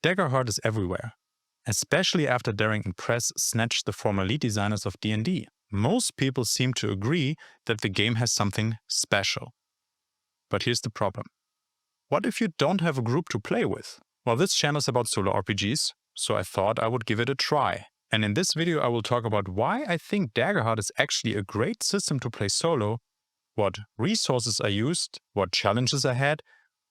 Daggerheart is everywhere, especially after Darrington Press snatched the former lead designers of D&D. Most people seem to agree that the game has something special. But here's the problem. What if you don't have a group to play with? Well, this channel is about solo RPGs, so I thought I would give it a try. And in this video I will talk about why I think Daggerheart is actually a great system to play solo, what resources are used, what challenges are had,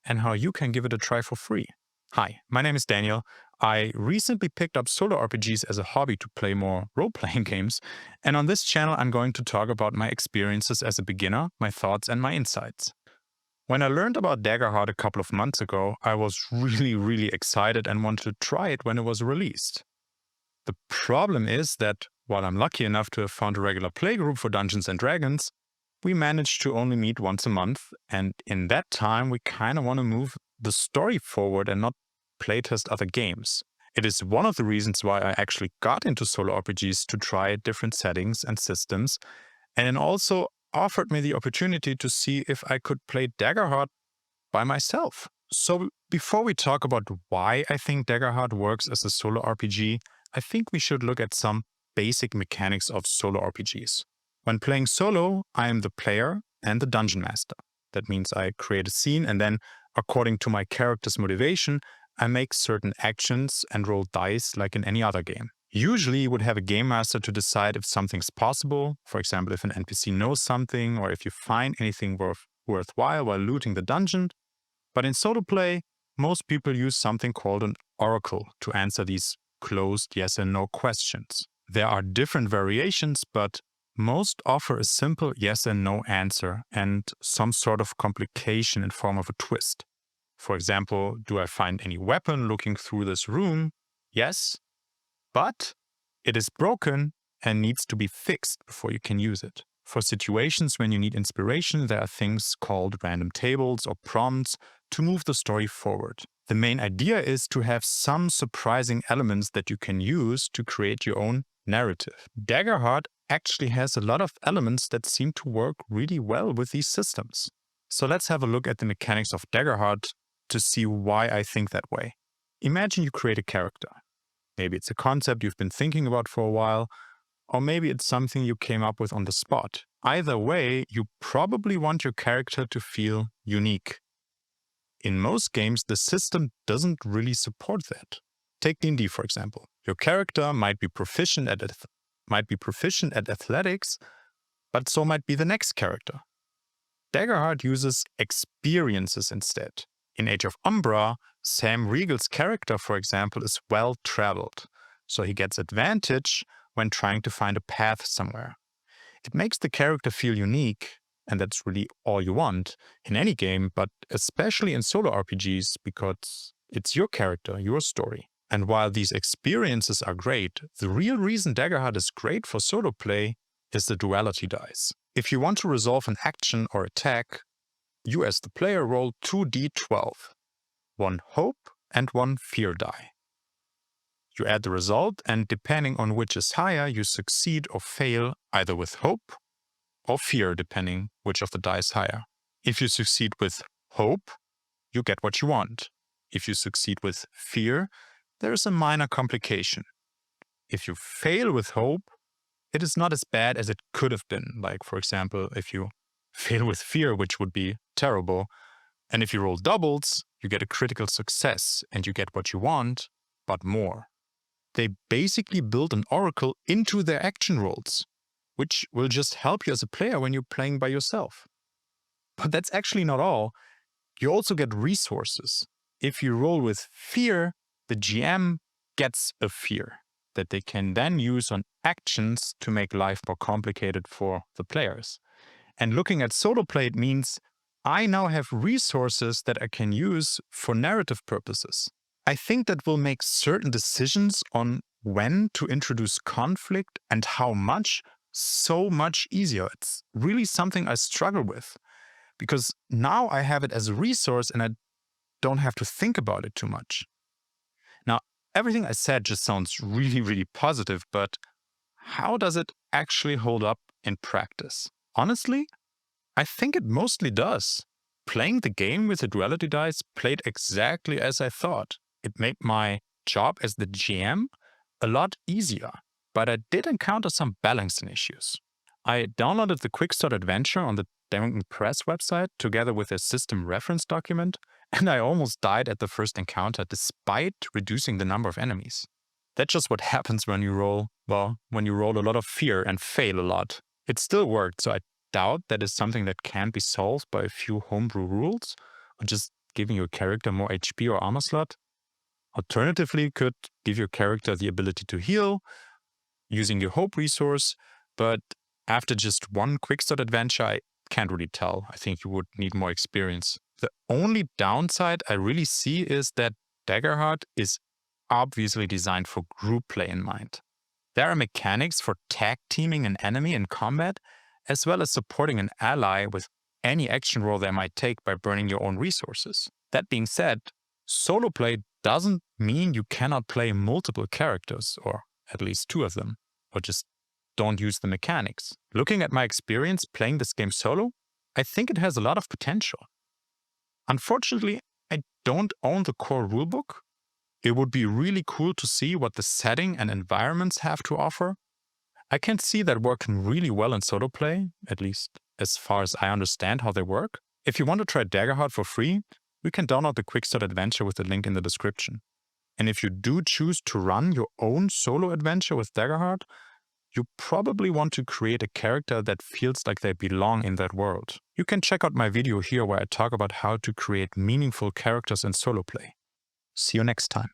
and how you can give it a try for free. Hi, my name is Daniel. I recently picked up solo RPGs as a hobby to play more role-playing games, and on this channel I'm going to talk about my experiences as a beginner, my thoughts and my insights. When I learned about Daggerheart a couple of months ago, I was really excited and wanted to try it when it was released. The problem is that, while I'm lucky enough to have found a regular playgroup for Dungeons & Dragons, we managed to only meet once a month, and in that time we kinda want to move the story forward and not playtest other games. It is one of the reasons why I actually got into solo RPGs, to try different settings and systems, and it also offered me the opportunity to see if I could play Daggerheart by myself. So before we talk about why I think Daggerheart works as a solo RPG, I think we should look at some basic mechanics of solo RPGs. When playing solo, I am the player and the dungeon master. That means I create a scene and then, according to my character's motivation, I make certain actions and roll dice like in any other game. Usually you would have a game master to decide if something's possible, for example if an NPC knows something or if you find anything worthwhile while looting the dungeon. But in solo play, most people use something called an oracle to answer these closed yes and no questions. There are different variations, but most offer a simple yes and no answer and some sort of complication in form of a twist. For example, do I find any weapon looking through this room? Yes, but it is broken and needs to be fixed before you can use it. For situations when you need inspiration, there are things called random tables or prompts to move the story forward. The main idea is to have some surprising elements that you can use to create your own narrative. Daggerheart actually has a lot of elements that seem to work really well with these systems. So let's have a look at the mechanics of Daggerheart to see why I think that way. Imagine you create a character. Maybe it's a concept you've been thinking about for a while, or maybe it's something you came up with on the spot. Either way, you probably want your character to feel unique. In most games, the system doesn't really support that. Take D&D, for example. Your character might be proficient at athletics, but so might be the next character. Daggerheart uses experiences instead. In Age of Umbra, Sam Riegel's character, for example, is well-traveled, so he gets advantage when trying to find a path somewhere. It makes the character feel unique, and that's really all you want in any game, but especially in solo RPGs, because it's your character, your story. And while these experiences are great, the real reason Daggerheart is great for solo play is the duality dice. If you want to resolve an action or attack, you as the player roll 2d12, one hope and one fear die. You add the result, and depending on which is higher, you succeed or fail either with hope or fear, depending which of the die is higher. If you succeed with hope, you get what you want. If you succeed with fear, there is a minor complication. If you fail with hope, it is not as bad as it could have been. Like, for example, if you fail with fear, which would be terrible, and if you roll doubles, you get a critical success and you get what you want, but more. They basically build an oracle into their action rolls, which will just help you as a player when you're playing by yourself. But that's actually not all. You also get resources. If you roll with fear, the GM gets a fear that they can then use on actions to make life more complicated for the players. And looking at solo play, it means I now have resources that I can use for narrative purposes. I think that will make certain decisions on when to introduce conflict and how much so much easier. It's really something I struggle with, because now I have it as a resource and I don't have to think about it too much. Now, everything I said just sounds really positive, but how does it actually hold up in practice? Honestly, I think it mostly does. Playing the game with the duality dice played exactly as I thought. It made my job as the GM a lot easier, but I did encounter some balancing issues. I downloaded the Quick Start Adventure on the Darrington Press website together with a system reference document, and I almost died at the first encounter despite reducing the number of enemies. That's just what happens when you roll a lot of fear and fail a lot. It still worked, so I doubt that is something that can be solved by a few homebrew rules or just giving your character more HP or armor slot. Alternatively, you could give your character the ability to heal using your hope resource, but after just one quick start adventure, I can't really tell. I think you would need more experience. The only downside I really see is that Daggerheart is obviously designed for group play in mind. There are mechanics for tag teaming an enemy in combat, as well as supporting an ally with any action role they might take by burning your own resources. That being said, solo play doesn't mean you cannot play multiple characters, or at least two of them, or just don't use the mechanics. Looking at my experience playing this game solo, I think it has a lot of potential. Unfortunately, I don't own the core rulebook. It would be really cool to see what the setting and environments have to offer. I can see that working really well in solo play, at least as far as I understand how they work. If you want to try Daggerheart for free, we can download the Quick Start Adventure with the link in the description. And if you do choose to run your own solo adventure with Daggerheart, you probably want to create a character that feels like they belong in that world. You can check out my video here where I talk about how to create meaningful characters in solo play. See you next time.